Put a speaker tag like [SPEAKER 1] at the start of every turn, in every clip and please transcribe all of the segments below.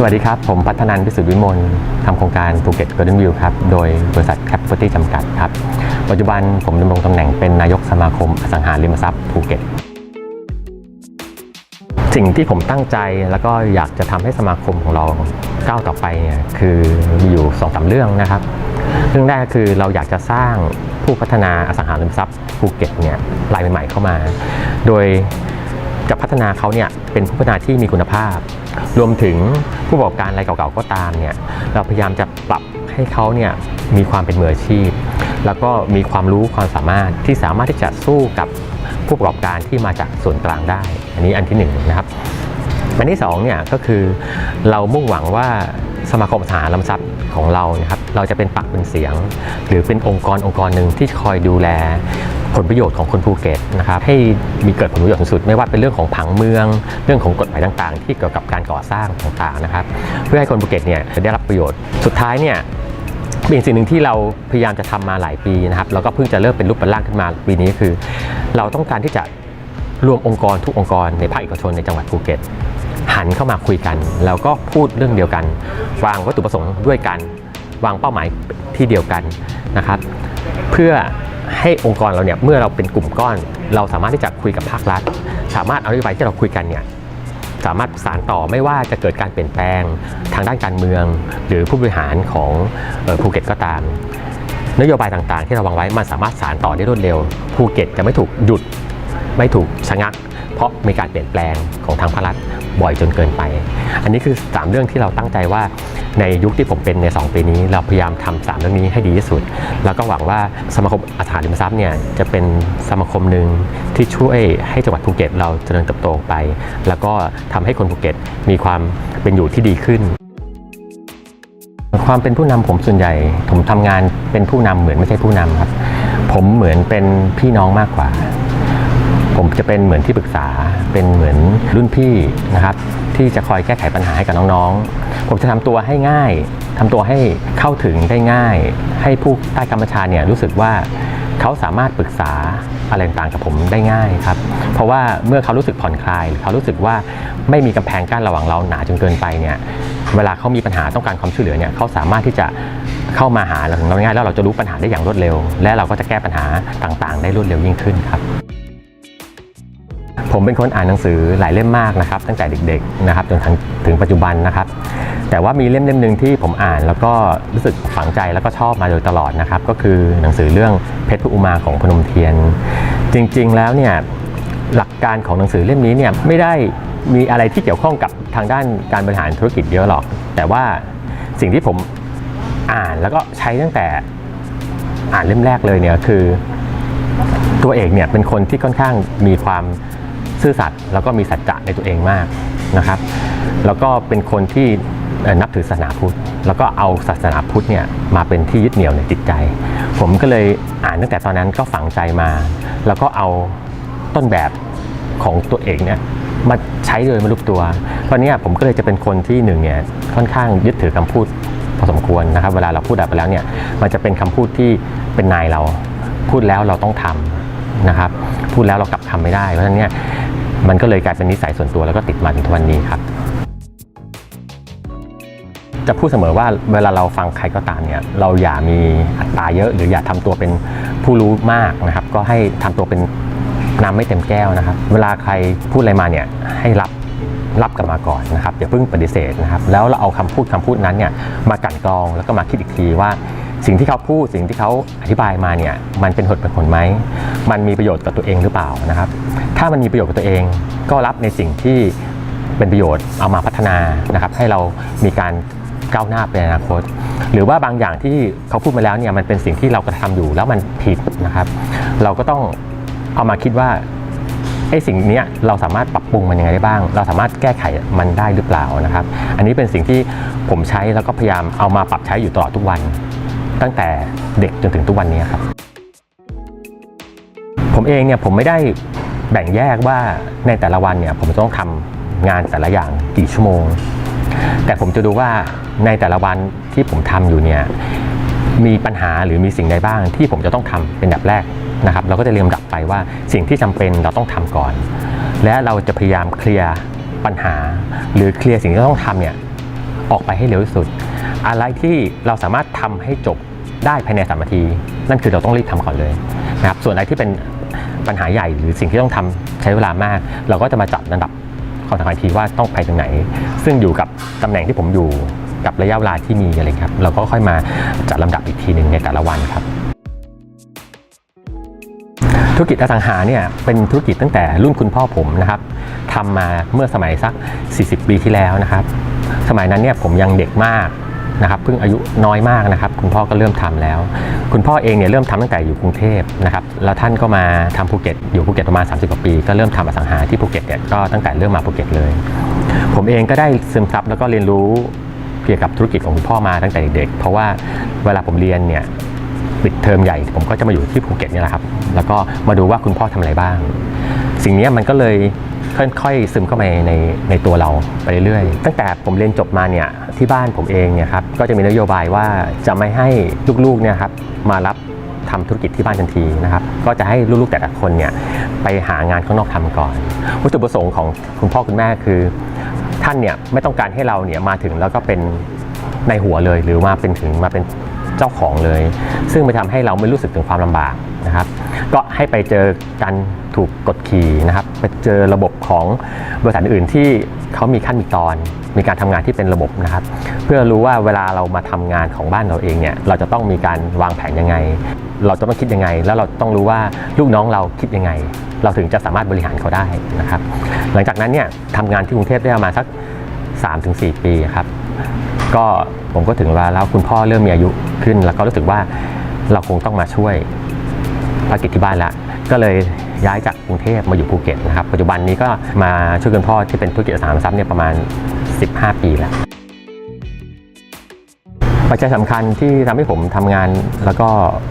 [SPEAKER 1] วัสดีครับผมพัฒนันท์ พิสุทธิ์วิมลทำโครงการภูเก็ตโกลเด้นวิวครับโดยบริษัทแคปปิตอลจำกัดครับปัจจุบันผมดำรงตำแหน่งเป็นนายกสมาคมอสังหาริมทรัพย์ภูเก็ตสิ่งที่ผมตั้งใจแล้วก็อยากจะทำให้สมาคมของเราก้าวต่อไปเนี่ยคือมีอยู่ 2-3 เรื่องนะครับเรื่องแรกคือเราอยากจะสร้างผู้พัฒนาอสังหาริมทรัพย์ภูเก็ตเนี่ยรายใหม่ๆเข้ามาโดยจะพัฒนาเขาเนี่ยเป็นผู้พัฒนาที่มีคุณภาพรวมถึงผู้ประกอบการรายเก่าๆก็ตามเนี่ยเราพยายามจะปรับให้เขาเนี่ยมีความเป็นมืออาชีพแล้วก็มีความรู้ความสามารถที่สามารถที่จะสู้กับผู้ประกอบการที่มาจากส่วนกลางได้อันนี้อันที่1นะครับอันที่2เนี่ยก็คือเรามุ่งหวังว่าสมาคมอสังหาริมทรัพย์ของเรานะครับเราจะเป็นปากเป็นเสียงหรือเป็นองค์กรหนึ่งที่คอยดูแลผลประโยชน์ของคนภูเก็ตนะครับให้มีเกิดผลประโยชน์สูงสุดไม่ว่าเป็นเรื่องของผังเมืองเรื่องของกฎหมายต่างๆที่เกี่ยวกับการก่อสร้างต่างๆนะครับเพื่อให้คนภูเก็ตเนี่ยได้รับประโยชน์สุดท้ายเนี่ยเป็นสิ่งหนึ่งที่เราพยายามจะทำมาหลายปีนะครับแล้วก็เพิ่งจะเริ่มเป็นรูปเป็นร่างขึ้นมาปีนี้คือเราต้องการที่จะรวมองค์กรทุกองค์กรในภาคเอกชนในจังหวัดภูเก็ตหันเข้ามาคุยกันแล้วก็พูดเรื่องเดียวกันวางวัตถุประสงค์ด้วยกันวางเป้าหมายที่เดียวกันนะครับเพื่อให้องค์กรเราเนี่ยเมื่อเราเป็นกลุ่มก้อนเราสามารถที่จะคุยกับภาครัฐสามารถเอานโยบายที่เราคุยกันเนี่ยสามารถสานต่อไม่ว่าจะเกิดการเปลี่ยนแปลงทางด้านการเมืองหรือผู้บริหารของภูเก็ตก็ตามนโยบายต่างๆที่เราวางไว้มันสามารถสานต่อได้รวดเร็วภูเก็ตจะไม่ถูกหยุดไม่ถูกชะงักเพราะมีการเปลี่ยนแปลงของทางภาครัฐบ่อยจนเกินไปอันนี้คือ3เรื่องที่เราตั้งใจว่าในยุคที่ผมเป็นใน2ปีนี้เราพยายามทำ3เรื่องนี้ให้ดีที่สุดแล้วก็หวังว่าสมาคมอสังหาริมทรัพย์เนี่ยจะเป็นสมาคมหนึ่งที่ช่วยให้จังหวัดภูเก็ตเราเจริญเติบโตไปแล้วก็ทำให้คนภูเก็ตมีความเป็นอยู่ที่ดีขึ้นความเป็นผู้นำผมส่วนใหญ่ผมทำงานเป็นผู้นำเหมือนไม่ใช่ผู้นำครับผมเหมือนเป็นพี่น้องมากกว่าผมจะเป็นเหมือนที่ปรึกษาเป็นเหมือนรุ่นพี่นะครับที่จะคอยแก้ไขปัญหาให้กับน้องๆผมจะทำตัวให้ง่ายทำตัวให้เข้าถึงได้ง่ายให้ผู้ใต้กรรมชาเนี่ยรู้สึกว่าเขาสามารถปรึกษาอะไรต่างๆกับผมได้ง่ายครับเพราะว่าเมื่อเขารู้สึกผ่อนคลายเขารู้สึกว่าไม่มีกำแพงกั้นระหว่างเราหนาจนเกินไปเนี่ยเวลาเขามีปัญหาต้องการความช่วยเหลือเนี่ยเขาสามารถที่จะเข้ามาหาเราถึงเราง่ายแล้วเราจะรู้ปัญหาได้อย่างรวดเร็วและเราก็จะแก้ปัญหาต่างๆได้รวดเร็วยิ่งขึ้นครับผมเป็นคนอ่านหนังสือหลายเล่มมากนะครับตั้งแต่เด็กๆนะครับจนถึงปัจจุบันนะครับแต่ว่ามีเล่มหนึ่งที่ผมอ่านแล้วก็รู้สึกฝังใจแล้วก็ชอบมาโดยตลอดนะครับก็คือหนังสือเรื่องเพชรอุมาของพนมเทียนจริงๆแล้วเนี่ยหลักการของหนังสือเล่มนี้เนี่ยไม่ได้มีอะไรที่เกี่ยวข้องกับทางด้านการบริหารธุรกิจเยอะหรอกแต่ว่าสิ่งที่ผมอ่านแล้วก็ใช้ตั้งแต่อ่านเล่มแรกเลยเนี่ยคือตัวเอกเนี่ยเป็นคนที่ค่อนข้างมีความซื่อสัตย์แล้วก็มีสัจจะในตัวเองมากนะครับแล้วก็เป็นคนที่นับถือศาสนาพุทธแล้วก็เอาศาสนาพุทธเนี่ยมาเป็นที่ยึดเหนี่ยวในจิตใจผมก็เลยอ่านตั้งแต่ตอนนั้นก็ฝังใจมาแล้วก็เอาต้นแบบของตัวเองเนี่ยมาใช้โดยไม่รู้ตัวเพราะนี้ผมก็เลยจะเป็นคนที่เนี่ยค่อนข้างยึดถือคำพูดพอสมควรนะครับเวลาเราพูดไปแล้วเนี่ยมันจะเป็นคำพูดที่เป็นนายเราพูดแล้วเราต้องทำนะครับพูดแล้วเรากลับคำไม่ได้เพราะฉะนั้นเนี่ยมันก็เลยกลายเป็นนิสัยส่วนตัวแล้วก็ติดมาถึงทุกวันนี้ครับจะพูดเสมอว่าเวลาเราฟังใครก็ตามเนี่ยเราอย่ามีอัตราเยอะหรืออย่าทำตัวเป็นผู้รู้มากนะครับก็ให้ทำตัวเป็นน้ำไม่เต็มแก้วนะครับเวลาใครพูดอะไรมาเนี่ยให้รับกลับมาก่อนนะครับอย่าเพิ่งปฏิเสธนะครับแล้วเราเอาคำพูดนั้นเนี่ยมากลั่นกรองแล้วก็มาคิดอีกทีว่าสิ่งที่เขาพูดสิ่งที่เขาอธิบายมาเนี่ยมันเป็นเหตุเป็นผลไหมมันมีประโยชน์กับตัวเองหรือเปล่านะครับถ้ามันมีประโยชน์กับตัวเองก็รับในสิ่งที่เป็นประโยชน์เอามาพัฒนานะครับให้เรามีการก้าวหน้าไปในอนาคตหรือว่าบางอย่างที่เขาพูดมาแล้วเนี่ยมันเป็นสิ่งที่เรากระทำอยู่แล้วมันผิดนะครับเราก็ต้องเอามาคิดว่าไอ้สิ่งนี้เราสามารถปรับปรุงมันยังไงได้บ้างเราสามารถแก้ไขมันได้หรือเปล่านะครับอันนี้เป็นสิ่งที่ผมใช้แล้วก็พยายามเอามาปรับใช้อยู่ตลอดทุกวันตั้งแต่เด็กจนถึงทุกวันนี้ครับผมเองเนี่ยผมไม่ได้แบ่งแยกว่าในแต่ละวันเนี่ยผมต้องทำงานแต่ละอย่างกี่ชั่วโมงแต่ผมจะดูว่าในแต่ละวันที่ผมทำอยู่เนี่ยมีปัญหาหรือมีสิ่งใดบ้างที่ผมจะต้องทำเป็นแบบแรกนะครับเราก็จะเรียงลำดับไปว่าสิ่งที่จำเป็นเราต้องทำก่อนและเราจะพยายามเคลียร์ปัญหาหรือเคลียร์สิ่งที่ต้องทำเนี่ย ออกไปให้เร็วที่สุดอะไรที่เราสามารถทำให้จบได้ภายใน3 นาทีนั่นคือเราต้องรีบทำก่อนเลยนะครับส่วนอะไรที่เป็นปัญหาใหญ่หรือสิ่งที่ต้องทำใช้เวลามากเราก็จะมาจัดลำดับความสำคัญทีว่าต้องไปถึงไหนซึ่งอยู่กับตำแหน่งที่ผมอยู่กับระยะเวลาที่มีอะไรครับเราก็ค่อยมาจัดลำดับอีกทีหนึ่งในแต่ละวันครับธุรกิจอสังหาเนี่ยเป็นธุรกิจตั้งแต่รุ่นคุณพ่อผมนะครับทำมาเมื่อสมัยสัก40 ปีที่แล้วนะครับสมัยนั้นเนี่ยผมยังเด็กมากนะครับเพิ่งอายุน้อยมากนะครับคุณพ่อก็เริ่มทำแล้วคุณพ่อเองเนี่ยเริ่มทำตั้งแต่อยู่กรุงเทพนะครับแล้วท่านก็มาทำภูเก็ตอยู่ภูเก็ตประมาณ30 กว่าปีก็เริ่มทำอสังหาที่ภูเก็ตเนี่ยก็ตั้งแต่เริ่มมาภูเก็ตเลยผมเองก็ได้ซึมซับแล้วก็เรียนรู้เกี่ยวกับธุรกิจของคุณพ่อมาตั้งแต่เด็กเพราะว่าเวลาผมเรียนเนี่ยปิดเทอมใหญ่ผมก็จะมาอยู่ที่ภูเก็ตนี่แหละครับแล้วก็มาดูว่าคุณพ่อทำอะไรบ้างสิ่งนี้มันก็เลยค่อยๆซึมเข้าไปในตัวเราไปเรื่อยๆตั้งแต่ผมเรียนจบมาเนี่ยที่บ้านผมเองเนี่ยครับก็จะมีนโยบายว่าจะไม่ให้ลูกๆเนี่ยครับมารับทำธุรกิจที่บ้านทันทีนะครับก็จะให้ลูกๆแต่ละคนเนี่ยไปหางานข้างนอกทำก่อนวัตถุประสงค์ของคุณพ่อคุณแม่คือท่านเนี่ยไม่ต้องการให้เราเนี่ยมาถึงแล้วก็เป็นในหัวเลยหรือมาเป็นเจ้าของเลยซึ่งไปทำให้เราไม่รู้สึกถึงความลำบากนะครับก็ให้ไปเจอการถูกกดขี่นะครับไปเจอระบบของบริษัทอื่นที่เขามีขั้นมีตอนมีการทำงานที่เป็นระบบนะครับเพื่อรู้ว่าเวลาเรามาทำงานของบ้านเราเองเนี่ยเราจะต้องมีการวางแผนยังไงเราจะต้องคิดยังไงแล้วเราต้องรู้ว่าลูกน้องเราคิดยังไงเราถึงจะสามารถบริหารเขาได้นะครับหลังจากนั้นเนี่ยทำงานที่กรุงเทพได้ประมาณสัก 3-4 ปีครับก็ผมก็ถึงเวลาแล้วคุณพ่อเริ่มมีอายุขึ้นแล้วก็รู้สึกว่าเราคงต้องมาช่วยภารกิจที่บ้านละก็เลยย้ายจากกรุงเทพมาอยู่ภูเก็ตนะครับปัจจุบันนี้ก็มาช่วยคุณพ่อที่เป็นธุรกิจอสังหาริมทรัพย์เนี่ยประมาณ15 ปีแล้วปัจจัยสำคัญที่ทำให้ผมทำงานแล้วก็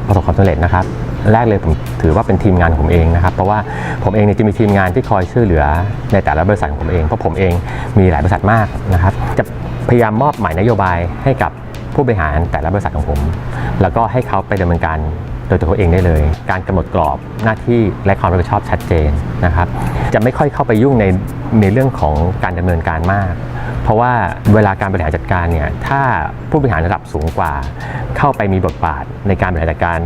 [SPEAKER 1] ประสบความสำเร็จนะครับแรกเลยผมถือว่าเป็นทีมงานของผมเองนะครับเพราะว่าผมเองเนี่ยจะมีทีมงานที่คอยช่วยเหลือในแต่ละบริษัทของผมเองเพราะผมเองมีหลายบริษัทมากนะครับจะพยายามมอบหมายนโยบายให้กับผู้บริหารแต่ละบริษัทของผมแล้วก็ให้เขาไปดำเนินการโดยตัวเขาเองได้เลยการกำหนดกรอบหน้าที่และความรับผิดชอบชัดเจนนะครับจะไม่ค่อยเข้าไปยุ่งในเรื่องของการดำเนินการมากเพราะว่าเวลาการบริหารจัดการเนี่ยถ้าผู้บริหารระดับสูงกว่าเข้าไปมีบทบาทในการบริหารจัดการ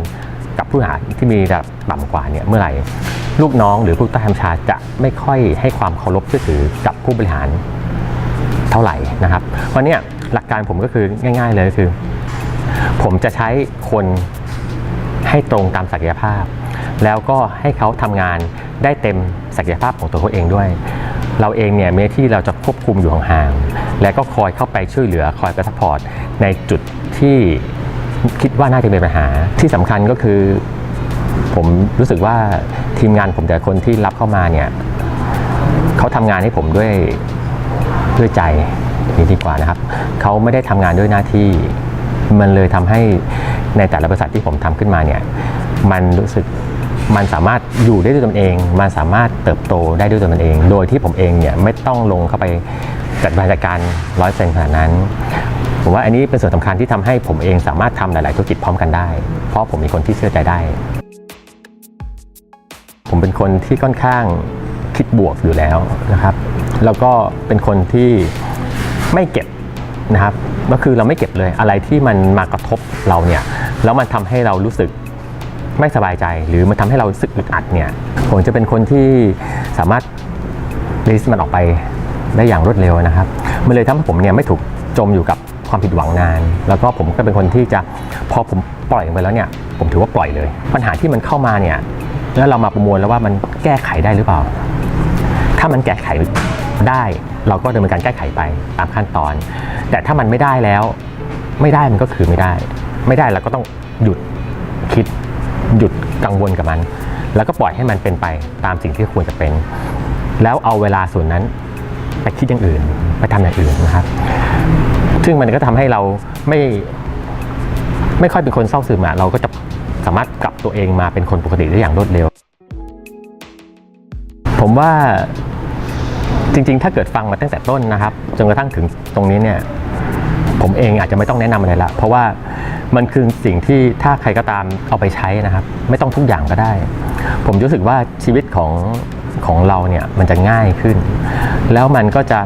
[SPEAKER 1] กับผู้บริหารที่มีระดับต่ำกว่าเนี่ยเมื่อไหร่ลูกน้องหรือผู้ใต้บัญชาจะไม่ค่อยให้ความเคารพเชื่อถือกับผู้บริหารเท่าไหร่นะครับเพราะเนี่ยหลักการผมก็คือง่ายๆเลยคือผมจะใช้คนให้ตรงตามศักยภาพแล้วก็ให้เขาทำงานได้เต็มศักยภาพของตัวเขาเองด้วยเราเองเนี่ยมีที่เราจะควบคุมอยู่ห่างๆและก็คอยเข้าไปช่วยเหลือคอยซัพพอร์ตในจุดที่คิดว่าน่าจะเป็นปัญหาที่สำคัญก็คือผมรู้สึกว่าทีมงานผมแต่คนที่รับเข้ามาเนี่ยเขาทำงานให้ผมด้วยใจนี่ดีกว่านะครับเขาไม่ได้ทำงานด้วยหน้าที่มันเลยทำให้ในแต่ละบริษัทที่ผมทำขึ้นมาเนี่ยมันรู้สึกมันสามารถอยู่ได้ด้วยตนเองมันสามารถเติบโตได้ด้วยตัวมันเองโดยที่ผมเองเนี่ยไม่ต้องลงเข้าไปจัดการ 100% ขนาดนั้นผมว่าอันนี้เป็นส่วนสำคัญที่ทำให้ผมเองสามารถทำหลายๆธุรกิจพร้อมกันได้เพราะผมมีคนที่เชื่อใจได้ผมเป็นคนที่ค่อนข้างคิดบวกอยู่แล้วนะครับแล้วก็เป็นคนที่ไม่เก็บนะครับก็คือเราไม่เก็บเลยอะไรที่มันมากระทบเราเนี่ยแล้วมันทำให้เรารู้สึกไม่สบายใจหรือมันทำให้เรารู้สึกอึดอัดเนี่ยผมจะเป็นคนที่สามารถลิสต์มันออกไปได้อย่างรวดเร็วนะครับมันเลยทำให้ผมเนี่ยไม่ถูกจมอยู่กับความผิดหวังนานแล้วก็ผมก็เป็นคนที่จะพอผมปล่อยไปแล้วเนี่ยผมถือว่าปล่อยเลยปัญหาที่มันเข้ามาเนี่ยแล้วเรามาประมวลแล้วว่ามันแก้ไขได้หรือเปล่าถ้ามันแก้ไขได้เราก็ดำเนินการแก้ไขไปตามขั้นตอนแต่ถ้ามันไม่ได้แล้วไม่ได้มันก็คือไม่ได้เราก็ต้องหยุดคิดหยุดกังวลกับมันแล้วก็ปล่อยให้มันเป็นไปตามสิ่งที่ควรจะเป็นแล้วเอาเวลาส่วนนั้นไปคิดอย่างอื่นไปทำอย่างอื่นนะครับซึ่งมันก็ทำให้เราไม่ค่อยเป็นคนเศร้าซึมเราก็จะสามารถกลับตัวเองมาเป็นคนปกติได้อย่างรวดเร็วผมว่าจริงๆถ้าเกิดฟังมาตั้งแต่ต้นนะครับจนกระทั่งถึงตรงนี้เนี่ยผมเองอาจจะไม่ต้องแนะนำอะไรละเพราะว่ามันคือสิ่งที่ถ้าใครก็ตามเอาไปใช้นะครับไม่ต้องทุกอย่างก็ได้ผมรู้สึกว่าชีวิตของเราเนี่ยมันจะง่ายขึ้นแล้วมันก็จะ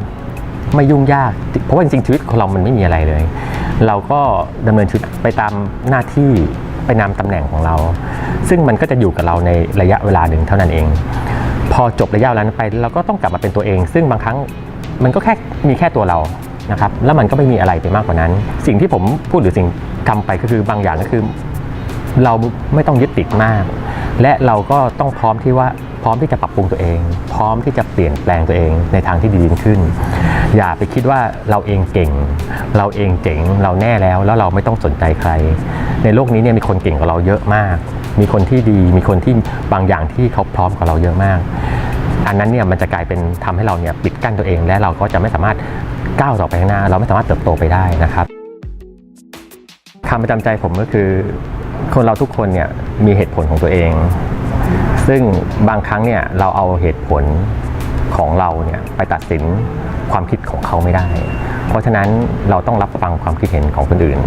[SPEAKER 1] ไม่ยุ่งยากเพราะว่าจริงๆชีวิตของเรามันไม่มีอะไรเลย เราก็ดำเนินชีวิตไปตามหน้าที่ไปตามตำแหน่งของเรา ซึ่งมันก็จะอยู่กับเราในระยะเวลาหนึ่งเท่านั้นเอง พอจบระยะเวลานั้นไปเราก็ต้องกลับมาเป็นตัวเอง ซึ่งบางครั้งมันก็แค่มีแค่ตัวเรานะครับแล้วมันก็ไม่มีอะไรไปมากกว่านั้น สิ่งที่ผมพูดหรือสิ่งทำไปก็คือบางอย่างก็คือเราไม่ต้องยึดติดมาก และเราก็ต้องพร้อมที่จะปรับปรุงตัวเอง พร้อมที่จะเปลี่ยนแปลงตัวเองในทางที่ดีขึ้น อย่าไปคิดว่าเราเองเก่งเราเองเจ๋งเราแน่แล้วเราไม่ต้องสนใจใครในโลกนี้เนี่ยมีคนเก่งกว่าเราเยอะมากมีคนที่ดีมีคนที่บางอย่างที่เขาพร้อมกว่าเราเยอะมากอันนั้นเนี่ยมันจะกลายเป็นทำให้เราเนี่ยปิดกั้นตัวเองและเราก็จะไม่สามารถก้าวต่อไปข้างหน้าเราไม่สามารถเติบโตไปได้นะครับคำประจำใจผมก็คือคนเราทุกคนเนี่ยมีเหตุผลของตัวเองซึ่งบางครั้งเนี่ยเราเอาเหตุผลของเราเนี่ยไปตัดสินความคิดของเขาไม่ได้เพราะฉะนั้นเราต้องรับฟังความคิดเห็นของคนอื่น